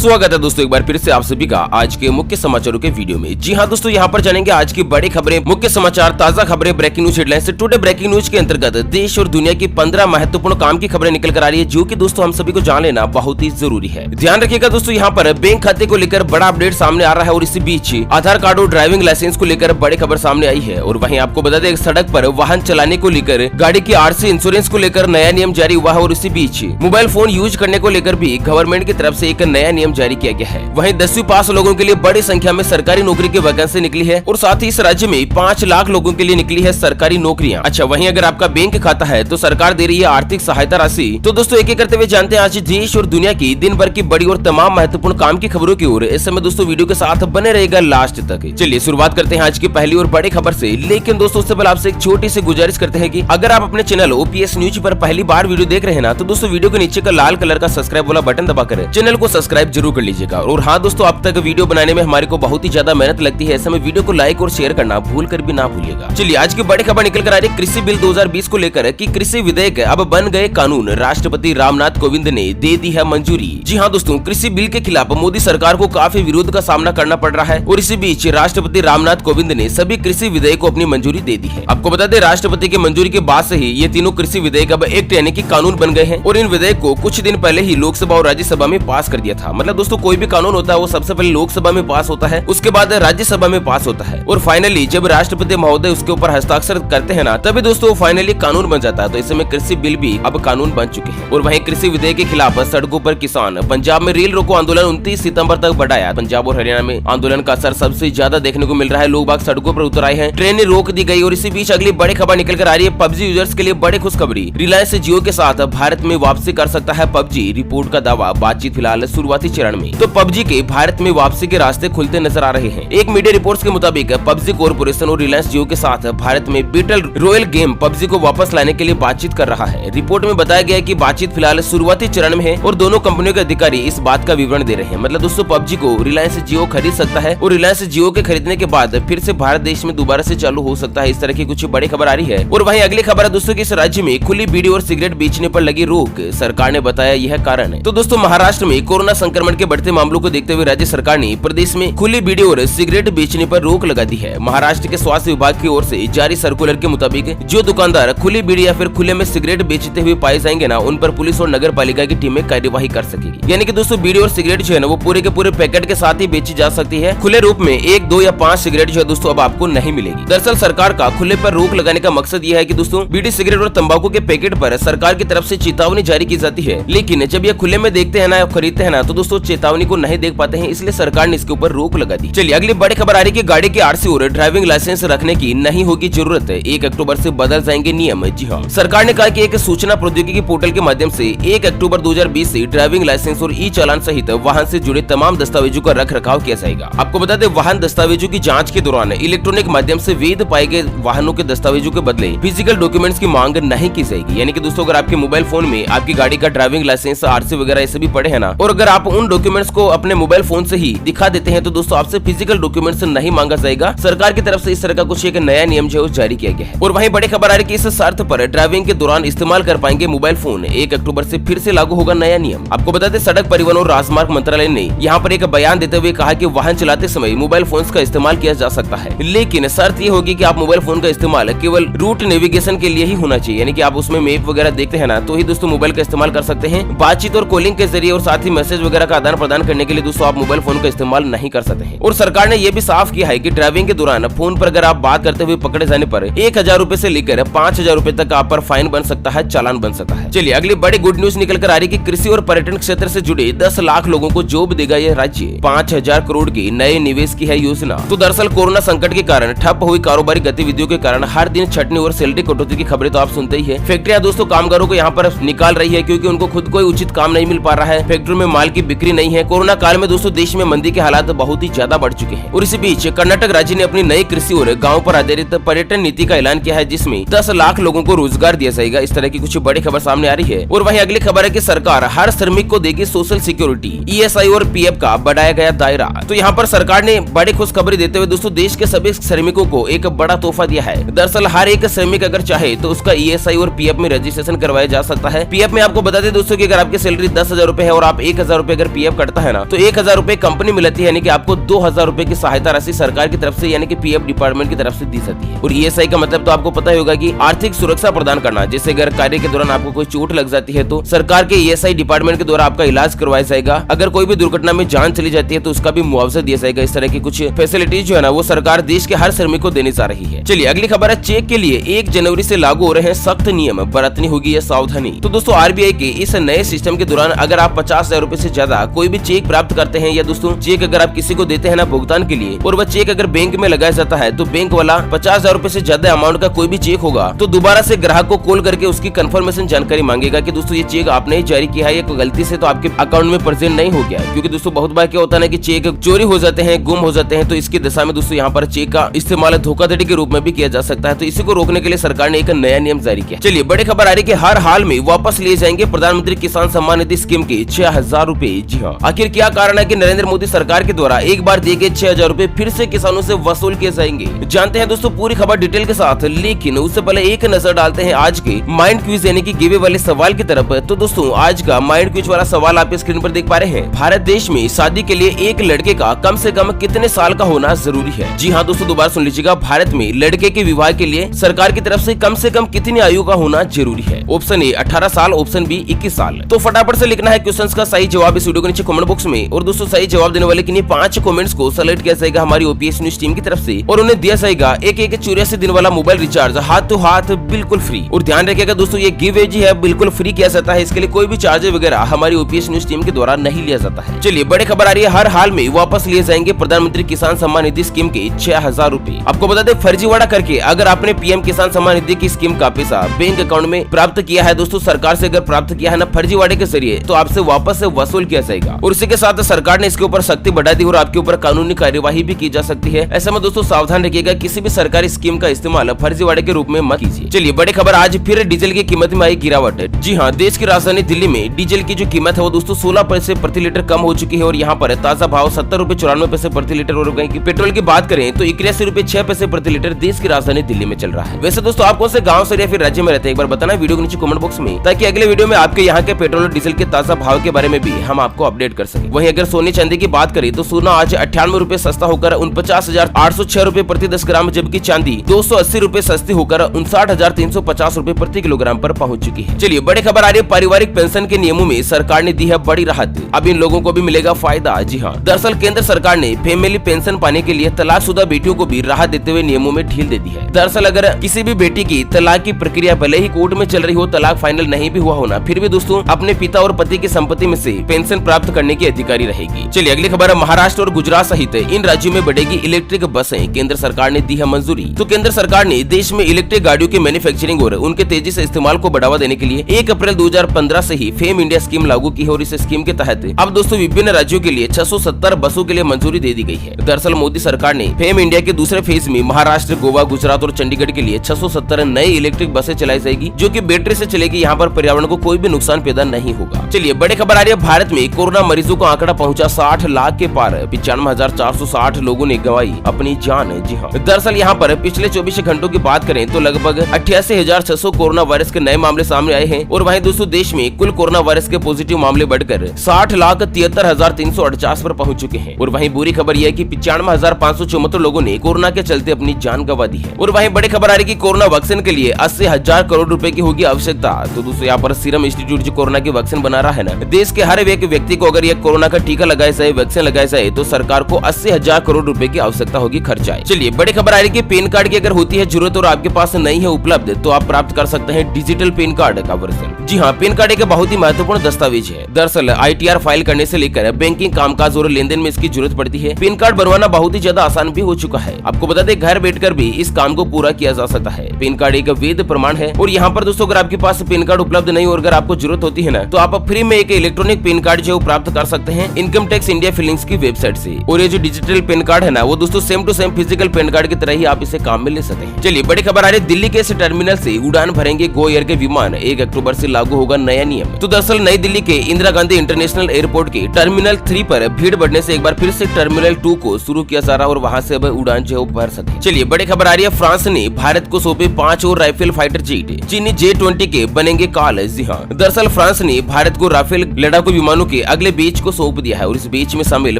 स्वागत है दोस्तों एक बार फिर से आप सभी का आज के मुख्य समाचारों के वीडियो में। जी हां दोस्तों, यहां पर जानेंगे आज की बड़ी खबरें, मुख्य समाचार, ताजा खबरें, breaking news headlines. Today breaking news के अंतर्गत देश और दुनिया की 15 महत्वपूर्ण काम की खबरें निकल कर आ रही है, जो कि दोस्तों हम सभी को जान लेना बहुत ही जरूरी है। ध्यान रखिएगा दोस्तों, यहाँ पर बैंक खाते को लेकर बड़ा अपडेट सामने आ रहा है और इसी बीच आधार कार्ड और ड्राइविंग लाइसेंस को लेकर बड़ी खबर सामने आई है। और वहीं आपको बता दें, सड़क पर वाहन चलाने को लेकर गाड़ी की आरसी इंश्योरेंस को लेकर नया नियम जारी हुआ है और इसी बीच मोबाइल फोन यूज करने को लेकर भी गवर्नमेंट की तरफ से एक नया नियम जारी किया गया है। वहीं 10वीं पास लोगों के लिए बड़ी संख्या में सरकारी नौकरी की वैकेंसी निकली है और साथ ही इस राज्य में 5 लाख लोगों के लिए निकली है सरकारी नौकरियां। अच्छा, वहीं अगर आपका बैंक खाता है तो सरकार दे रही है आर्थिक सहायता राशि। तो दोस्तों एक एक करते हुए जानते हैं आज देश और दुनिया की दिन भर की बड़ी और तमाम महत्वपूर्ण काम की खबरों की ओर। इस समय दोस्तों वीडियो के साथ बने रहेगा लास्ट तक। चलिए शुरुआत करते हैं आज की पहली और बड़ी खबर से। लेकिन दोस्तों उससे पहले आपसे एक छोटी सी गुजारिश करते हैं कि अगर आप अपने चैनल ओपीएस न्यूज पर पहली बार वीडियो देख रहे हैं ना, तो दोस्तों वीडियो के नीचे का लाल कलर का सब्सक्राइब वाला बटन दबाकर चैनल को सब्सक्राइब जरूर कर लीजिएगा। और हाँ दोस्तों, अब तक वीडियो बनाने में हमारे को बहुत ही ज्यादा मेहनत लगती है, ऐसे में वीडियो को लाइक और शेयर करना भूल कर भी ना भूलिएगा। चलिए आज की बड़ी खबर निकल कर आ रही है कृषि बिल 2020 को लेकर कि कृषि विधेयक अब बन गए कानून, राष्ट्रपति रामनाथ कोविंद ने दे दी है मंजूरी। जी हाँ दोस्तों, कृषि बिल के खिलाफ मोदी सरकार को काफी विरोध का सामना करना पड़ रहा है और इसी बीच राष्ट्रपति रामनाथ कोविंद ने सभी कृषि विधेयक को अपनी मंजूरी दे दी है। आपको बता दें, राष्ट्रपति की मंजूरी के बाद से ही ये तीनों कृषि विधेयक अब एक्ट यानी कि कानून बन गए हैं और इन विधेयक को कुछ दिन पहले ही लोकसभा और राज्यसभा में पास कर दिया था। मतलब दोस्तों कोई भी कानून होता है वो सबसे पहले लोकसभा में पास होता है, उसके बाद राज्यसभा में पास होता है और फाइनली जब राष्ट्रपति महोदय उसके ऊपर हस्ताक्षर करते हैं ना, तभी दोस्तों फाइनली कानून बन जाता है। तो इसमें कृषि बिल भी अब कानून बन चुके हैं। और वहीं कृषि विधेयक के खिलाफ सड़कों पर किसान, पंजाब में रेल रोको आंदोलन 29 सितंबर तक बढ़ाया। पंजाब और हरियाणा में आंदोलन का असर सबसे ज्यादा देखने को मिल रहा है, लोग बाग सड़कों पर उतर आए हैं, ट्रेनें रोक दी गई। और इसी बीच अगली बड़ी खबर निकल कर आ रही है पबजी यूजर्स के लिए बड़ी खुशखबरी, रिलायंस जियो के साथ भारत में वापसी कर सकता है पबजी, रिपोर्ट का दावा, बातचीत फिलहाल शुरुआती चरण में। तो पबजी के भारत में वापसी के रास्ते खुलते नजर आ रहे हैं। एक मीडिया रिपोर्ट्स के मुताबिक पबजी कॉर्पोरेशन और रिलायंस जियो के साथ भारत में बैटल रॉयल गेम पबजी को वापस लाने के लिए बातचीत कर रहा है। रिपोर्ट में बताया गया है कि बातचीत फिलहाल शुरुआती चरण में है और दोनों कंपनियों के अधिकारी इस बात का विवरण दे रहे हैं। मतलब दोस्तों पबजी को रिलायंस जियो खरीद सकता है और रिलायंस जियो के खरीदने के बाद फिर से भारत देश में दोबारा से चालू हो सकता है। इस तरह की कुछ बड़ी खबर आ रही है। और वहीं अगली खबर है दोस्तों कि इस राज्य में खुली बीड़ी और सिगरेट बेचने पर लगी रोक, सरकार ने बताया यह कारण है। तो दोस्तों महाराष्ट्र में कोरोना संक्रमण के बढ़ते मामलों को देखते हुए राज्य सरकार ने प्रदेश में खुली बीड़ी और सिगरेट बेचने पर रोक लगा दी है। महाराष्ट्र के स्वास्थ्य विभाग की ओर से जारी सर्कुलर के मुताबिक जो दुकानदार खुली बीड़ी या फिर खुले में सिगरेट बेचते हुए पाए जाएंगे ना, उन पर पुलिस और नगर पालिका की टीमें कार्यवाही कर सकेगी। यानी कि दोस्तों बीड़ी और सिगरेट जो है ना वो पूरे के पूरे पैकेट के साथ ही बेची जा सकती है। खुले रूप में 1, 2 या 5 सिगरेट जो है दोस्तों अब आपको नहीं मिलेगी। दरअसल सरकार का खुले पर रोक लगाने का मकसद यह है कि दोस्तों बीड़ी, सिगरेट और तंबाकू के पैकेट पर सरकार की तरफ से चेतावनी जारी की जाती है, लेकिन जब ये खुले में देखते हैं ना, खरीदते हैं ना, तो दोस्तों चेतावनी को नहीं देख पाते हैं, इसलिए सरकार ने इसके ऊपर रोक लगा दी। चलिए अगली बड़ी खबर आ रही है कि गाड़ी की आरसी और ड्राइविंग लाइसेंस रखने की नहीं होगी जरूरत, 1 अक्टूबर से बदल जाएंगे नियम। जी हाँ, सरकार ने कहा कि एक सूचना प्रौद्योगिकी पोर्टल के माध्यम से 1 अक्टूबर 2020 से ड्राइविंग लाइसेंस और ई चालान सहित वाहन से जुड़े तमाम दस्तावेजों का रख रखाव किया जाएगा। आपको बता दें, वाहन दस्तावेजों की जाँच के दौरान इलेक्ट्रॉनिक माध्यम से वैध पाए गए वाहनों के दस्तावेजों के बदले फिजिकल डॉक्यूमेंट्स की मांग नहीं की जाएगी। यानी कि दोस्तों अगर आपके मोबाइल फोन में आपकी गाड़ी का ड्राइविंग लाइसेंस, आरसी वगैरह ये सभी पड़े हैं ना, और अगर आप उन डॉक्यूमेंट्स को अपने मोबाइल फोन से ही दिखा देते हैं तो दोस्तों आपसे फिजिकल डॉक्यूमेंट्स नहीं मांगा जाएगा। सरकार की तरफ से इस तरह का कुछ एक नया नियम जो है जारी किया गया है। और वहीं बड़ी खबर आ रही है कि इस शर्त पर ड्राइविंग के दौरान इस्तेमाल कर पाएंगे मोबाइल फोन, 1 अक्टूबर से फिर से लागू होगा नया नियम। आपको बता दें, सड़क परिवहन और राजमार्ग मंत्रालय ने यहाँ पर एक बयान देते हुए कहा कि वाहन चलाते समय मोबाइल फोन का इस्तेमाल किया जा सकता है, लेकिन शर्त ये होगी कि आप मोबाइल फोन का इस्तेमाल केवल रूट नेविगेशन के लिए ही होना चाहिए। यानी कि आप उसमें मैप वगैरह देखते हैं ना, तो ही दोस्तों मोबाइल का इस्तेमाल कर सकते हैं। बातचीत और कॉलिंग के जरिए और साथ ही मैसेज वगैरह का आदान प्रदान करने के लिए दोस्तों आप मोबाइल फोन का इस्तेमाल नहीं कर सकते हैं। और सरकार ने यह भी साफ किया है कि ड्राइविंग के दौरान फोन पर अगर आप बात करते हुए पकड़े जाने पर 1000 रुपए से लेकर 5000 रुपए तक आप पर फाइन बन सकता है, चालान बन सकता है। चलिए अगली बड़ी गुड न्यूज निकल कर आ रही है कि कृषि और पर्यटन क्षेत्र से जुड़े 10 लाख लोगों को जॉब देगा यह राज्य, 5000 करोड़ की नए निवेश की है योजना। तो दरअसल कोरोना संकट के कारण ठप हुई कारोबारी गतिविधियों के कारण हर दिन छटनी और सैलरी कटौती की खबरें तो आप सुनते ही है। फैक्ट्रियां दोस्तों कामगारों को यहाँ पर निकाल रही है क्योंकि उनको खुद कोई उचित काम नहीं मिल पा रहा है, फैक्ट्री में माल की बिक्री नहीं है। कोरोना काल में दोस्तों देश में मंदी के हालात बहुत ही ज्यादा बढ़ चुके हैं। और इसी बीच कर्नाटक राज्य ने अपनी नई कृषि और गाँव पर आधारित पर्यटन नीति का ऐलान किया है, जिसमें 10 लाख लोगों को रोजगार दिया जाएगा। इस तरह की कुछ बड़ी खबर सामने आ रही है। और वहीं अगली खबर है कि सरकार हर श्रमिक को देगी सोशल सिक्योरिटी, ईएसआई और पीएफ का बढ़ाया गया दायरा। तो यहाँ पर सरकार ने बड़ी खुशखबरी देते हुए दोस्तों देश के सभी श्रमिकों को एक बड़ा तोहफा दिया है। दरअसल हर एक श्रमिक अगर चाहे तो उसका ईएसआई और पीएफ में रजिस्ट्रेशन करवाया जा सकता है। पीएफ में आपको बता दें दोस्तों कि अगर आपकी सैलरी 10,000 रुपए है और आप 1,000 रुपए अगर पीएफ कटता है ना, तो 1000 रुपए कंपनी मिलती है, यानी कि आपको 2000 रुपए की सहायता राशि सरकार की तरफ से यानी कि पीएफ डिपार्टमेंट की तरफ से दी जाती है। और ईएसआई का मतलब तो आपको पता ही होगा कि आर्थिक सुरक्षा प्रदान करना, जैसे अगर कार्य के दौरान आपको कोई चोट लग जाती है तो सरकार के ईएसआई डिपार्टमेंट के द्वारा आपका इलाज करवाया जाएगा। अगर कोई भी दुर्घटना में जान चली जाती है तो उसका भी मुआवजा दिया जाएगा। इस तरह की कुछ फैसिलिटीज जो है ना वो सरकार देश के हर श्रमिक को देने जा रही है। चलिए अगली खबर है, चेक के लिए 1 जनवरी से लागू हो रहे हैं सख्त नियम, बरतनी होगी यह सावधानी। तो दोस्तों आरबीआई के इस नए सिस्टम के दौरान अगर आप 50,000 रुपए से ज्यादा कोई भी चेक प्राप्त करते हैं, या दोस्तों चेक अगर आप किसी को देते हैं ना भुगतान के लिए, और वह चेक अगर बैंक में लगाया जाता है, तो बैंक वाला 50,000 रुपए से ज्यादा अमाउंट का कोई भी चेक होगा तो दोबारा से ग्राहक को कॉल करके उसकी कंफर्मेशन जानकारी मांगेगा कि दोस्तों ये चेक आपने ही जारी किया है, ये गलती से तो आपके अकाउंट में प्रेजेंट नहीं हो गया है। क्योंकि दोस्तों बहुत बार क्या होता है कि चेक चोरी हो जाते हैं, गुम हो जाते हैं, तो इसकी दशा में दोस्तों यहाँ पर चेक का इस्तेमाल धोखाधड़ी के रूप में भी किया जा सकता है। तो इसी को रोकने के लिए सरकार ने एक नया नियम जारी किया। चलिए बड़ी खबर आ रही है कि हर हाल में वापस लिए जाएंगे प्रधानमंत्री किसान सम्मान निधि स्कीम के 6000 रुपए। जी हाँ, आखिर क्या कारण है कि नरेंद्र मोदी सरकार के द्वारा एक बार दिए गए 6000 रुपए फिर से किसानों से वसूल किए जाएंगे? जानते हैं दोस्तों पूरी खबर डिटेल के साथ, लेकिन उससे पहले एक नजर डालते हैं आज के माइंड क्विज यानी कि गिवे वाले सवाल की तरफ। तो दोस्तों आज का माइंड क्विज वाला सवाल आप स्क्रीन पर देख पा रहे हैं। भारत देश में शादी के लिए एक लड़के का कम से कम कितने साल का होना जरूरी है? जी हाँ दोस्तों दोबारा सुन लीजिएगा, भारत में लड़के के विवाह के लिए सरकार की तरफ से कम कितनी आयु का होना जरूरी है? ऑप्शन ए 18 साल, ऑप्शन बी 21 साल। तो फटाफट से लिखना है क्वेश्चंस का सही जवाब इस वीडियो के नीचे कमेंट बॉक्स में। और दोस्तों सही जवाब देने वाले के लिए 5 कमेंट्स को सेलेक्ट किया जाएगा हमारी ओपीएस न्यूज टीम की तरफ से, और उन्हें दिया जाएगा एक 84 दिन वाला मोबाइल रिचार्ज हाथ टू हाथ बिल्कुल फ्री। और ध्यान रखिएगा दोस्तों ये गिव अवे है बिल्कुल फ्री किया जाता है, इसके लिए कोई भी चार्ज वगैरह हमारी ओपीएस न्यूज टीम के द्वारा नहीं लिया जाता है। चलिए बड़ी खबर आ रही है, हर हाल में वापस लिए जाएंगे प्रधानमंत्री किसान सम्मान निधि स्कीम के 6000 रुपए। आपको बता दें फर्जीवाड़ा करके अगर आपने पीएम किसान सम्मान निधि की स्कीम का पैसा बैंक अकाउंट में प्राप्त किया है दोस्तों, सरकार से अगर प्राप्त किया है ना फर्जीवाड़े के जरिए, तो आपसे वापस से वसूल किया जाएगा। और इसी के साथ सरकार ने इसके ऊपर सख्ती बढ़ा दी और आपके ऊपर कानूनी कार्यवाही भी की जा सकती है। ऐसे में दोस्तों सावधान रखिएगा, किसी भी सरकारी स्कीम का इस्तेमाल फर्जीवाड़े के रूप में मत कीजिए। चलिए बड़ी खबर, आज फिर डीजल की कीमत में आई गिरावट। जी हाँ, देश की राजधानी दिल्ली में डीजल की जो कीमत है वो दोस्तों 16 पैसे प्रति लीटर कम हो चुकी है, और यहाँ पर ताजा भाव 70 रुपए 94 पैसे प्रति लीटर। और पेट्रोल की बात करें तो 81 रुपए 6 पैसे प्रति लीटर देश की राजधानी दिल्ली में चल रहा है। वैसे दोस्तों आप कौन से गाँव से या फिर राज्य में रहते हैं एक बार बताना वीडियो के नीचे कमेंट बॉक्स में, ताकि अगले वीडियो में आपके यहाँ के पेट्रोल और डीजल के ताजा भाव के बारे में भी हम आपको अपडेट कर सकें। वहीं अगर सोने चांदी की बात करें तो सोना आज 98 रुपए सस्ता होकर 49,806 रुपए प्रति 10 ग्राम, जबकि चांदी 280 रुपए सस्ती होकर 59,350 रुपए प्रति किलोग्राम पर पहुंच चुकी है। चलिए बड़ी खबर आ रही है, पारिवारिक पेंशन के नियमों में सरकार ने दी है बड़ी राहत, अब इन लोगों को भी मिलेगा फायदा। जी हाँ, दरअसल केंद्र सरकार ने फैमिली पेंशन पाने के लिए तलाकशुदा बेटियों को भी राहत देते हुए नियमों में ढील दे दी है। दरअसल अगर किसी भी बेटी की तलाक की प्रक्रिया भले ही कोर्ट में चल रही हो, तलाक फाइनल नहीं भी हुआ होना, फिर भी दोस्तों अपने पिता और पति की संपत्ति में से पेंशन प्राप्त करने की अधिकारी रहेगी। चलिए अगली खबर है, महाराष्ट्र और गुजरात सहित इन राज्यों में बढ़ेगी इलेक्ट्रिक बसें, केंद्र सरकार ने दी है मंजूरी। तो केंद्र सरकार ने देश में इलेक्ट्रिक गाड़ियों की मैन्युफैक्चरिंग और उनके तेजी से इस्तेमाल को बढ़ावा देने के लिए 1 अप्रैल 2015 से ही फेम इंडिया स्कीम लागू की है, और इस स्कीम के तहत अब दोस्तों विभिन्न राज्यों के लिए 670 बसों के लिए मंजूरी दे दी गई है। दरअसल मोदी सरकार ने फेम इंडिया के दूसरे फेज में महाराष्ट्र, गोवा, गुजरात और चंडीगढ़ के लिए 670 नई इलेक्ट्रिक बसें चलाई जाएगी, जो कि बैटरी से चलेगी। यहाँ पर पर्यावरण को कोई भी नुकसान पैदा नहीं होगा। चलिए बड़ी खबर आ रही है, भारत में कोरोना मरीजों का आंकड़ा पहुंचा 60 लाख के पार, 95,460 लोगों ने गंवाई अपनी जान। जी हाँ, दरअसल यहाँ पर पिछले 24 घंटों की बात करें तो लगभग 88,600 कोरोना वायरस के नए मामले सामने आए हैं, और वहीं दोस्तों देश में कुल कोरोना वायरस के पॉजिटिव मामले बढ़कर 60,73,349 पर पहुंच चुके हैं। और वहीं बुरी खबर यह है कि 95,574 लोगों ने कोरोना के चलते अपनी जान गंवा दी है। और वहीं बड़ी खबर आ रही है कि कोरोना वैक्सीन के लिए 80,000 करोड़ रुपए की होगी आवश्यकता। तो दोस्तों यहाँ पर सीरम इंस्टीट्यूट जो कोरोना की वैक्सीन बना रहा है ना, देश के हर एक व्यक्ति को अगर ये कोरोना का टीका लगाया जाए, वैक्सीन लगाया जाए, तो सरकार को 80,000 करोड़ रुपए की आवश्यकता होगी खर्चा। चलिए बड़ी खबर आ रही है कि पैन कार्ड की अगर होती है जरूरत और आपके पास नहीं है उपलब्ध, तो आप प्राप्त कर सकते हैं डिजिटल पैन कार्ड का वर्जन। जी हाँ, पैन कार्ड एक बहुत ही महत्वपूर्ण दस्तावेज है। दरअसल ITR फाइल करने से लेकर बैंकिंग कामकाज और लेन देन में इसकी जरूरत पड़ती है। पैन कार्ड बनवाना बहुत ही ज्यादा आसान भी हो चुका है। आपको बता दें घर बैठकर भी इस काम को पूरा किया जा सकता है। पैन कार्ड एक वैध प्रमाण है, और यहाँ पर दोस्तों अगर आपके पास पैन कार्ड उपलब्ध नहीं और अगर आपको जरूरत होती है ना, तो आप फ्री में एक इलेक्ट्रॉनिक पैन कार्ड जो प्राप्त कर सकते हैं इनकम टैक्स इंडिया फिलिंग्स की वेबसाइट से। और ये जो डिजिटल पैन कार्ड है ना, वो दोस्तों same to same physical PAN card की तरह ही आप इसे काम में ले सकते हैं। चलिए बड़ी खबर आ रही है, दिल्ली के इस टर्मिनल से उड़ान भरेंगे गो एयर के विमान, 1 अक्टूबर से लागू होगा नया नियम। तो दरअसल नई दिल्ली के इंदिरा गांधी इंटरनेशनल एयरपोर्ट के टर्मिनल 3 पर भीड़ बढ़ने से एक बार फिर से टर्मिनल 2 को शुरू किया जा रहा है, और वहां से अब उड़ान जो भर सके। चलिए बड़ी खबर आ रही है, फ्रांस ने भारत को सौंपे 5 और राइफल फाइटर जेट, चीनी J-20 के बनेंगे काल। जी हाँ, दरअसल फ्रांस ने भारत को राफेल लड़ाकू विमानों के अगले बैच को सौंप दिया है और इस बैच में शामिल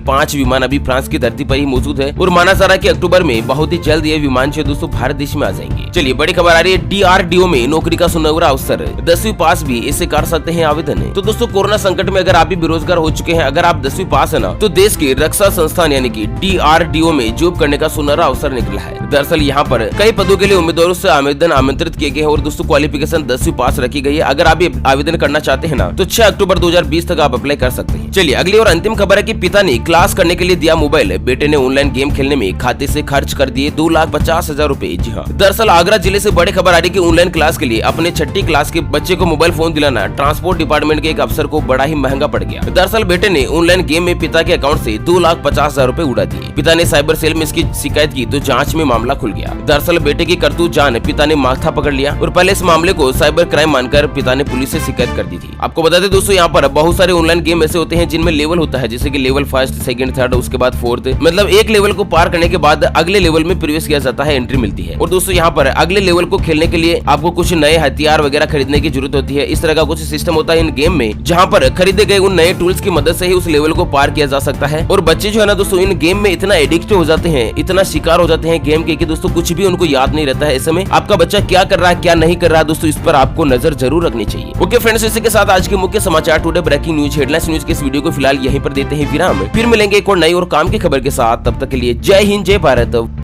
5 विमान अभी फ्रांस की धरती पर ही मौजूद है और माना जा रहा है कि अक्टूबर में बहुत ही जल्द ये विमान जो दोस्तों भारत देश में आ जाएंगे। चलिए बड़ी खबर आ रही है, DRDO में नौकरी का सुनहरा अवसर, 10वीं पास भी इसे कर सकते हैं आवेदन। तो दोस्तों कोरोना संकट में अगर आप भी बेरोजगार हो चुके हैं, अगर आप 10वीं पास है ना, तो देश के रक्षा संस्थान यानी कि DRDO में जॉब करने का सुनहरा अवसर निकला है। दरअसल यहाँ पर कई पदों के लिए उम्मीदवारों से आवेदन आमंत्रित किए गए हैं और दोस्तों क्वालिफिकेशन 10वीं पास रखी गई है। अगर आप आवेदन करना चाहते हैं ना, तो 6 अक्टूबर 2020 तक आप अप्लाई कर सकते हैं। चलिए अगली और अंतिम खबर है कि पिता ने क्लास करने के लिए दिया मोबाइल, बेटे ने ऑनलाइन गेम खेलने में खाते से खर्च कर दिए 2,50,000 रुपए। जी हाँ, दरअसल आगरा जिले से बड़ी खबर आ रही है कि ऑनलाइन क्लास के लिए अपने 6ठी क्लास के बच्चे को मोबाइल फोन दिलाना ट्रांसपोर्ट डिपार्टमेंट के एक अफसर को बड़ा ही महंगा पड़ गया। दरअसल बेटे ने ऑनलाइन गेम में पिता के अकाउंट से 2,50,000 रुपए उड़ा दिए। पिता ने साइबर सेल में इसकी शिकायत की तो जांच में मामला खुल गया। दरअसल बेटे की करतूत जान पिता ने माथा पकड़ लिया और पहले इस मामले को साइबर क्राइम मानकर पिता ने पुलिस से शिकायत कर दी थी। आपको बता दें दोस्तों, यहाँ पर बहुत सारे ऑनलाइन गेम ऐसे होते हैं जिनमें लेवल होता है, जैसे कि लेवल 1st, 2nd, 3rd, उसके बाद 4th, मतलब एक लेवल को पार करने के बाद अगले लेवल में प्रवेश किया जाता है, एंट्री मिलती है। और दोस्तों यहाँ पर अगले लेवल को खेलने के लिए आपको कुछ नए हथियार वगैरह खरीदने की जरूरत होती है। इस तरह का कुछ सिस्टम होता है इन गेम में, जहाँ पर खरीदे गए उन नए टूल्स की मदद से ही उस लेवल को पार किया जा सकता है। और बच्चे जो है ना दोस्तों, इन गेम में इतना एडिक्ट हो जाते हैं, इतना शिकार हो जाते हैं गेम के कि दोस्तों कुछ भी उनको याद नहीं रहता है। ऐसे में आपका बच्चा क्या कर रहा है क्या नहीं कर रहा है दोस्तों, इस पर आपको नजर जरूर रखनी चाहिए। ओके फ्रेंड्स, इसी के साथ आज के मुख्य समाचार today breaking news headlines news के इस वीडियो को फिलहाल यहीं पर देते हैं विराम। फिर मिलेंगे एक और नई और काम की खबर के साथ, तब तक के लिए जय हिंद, जय भारत।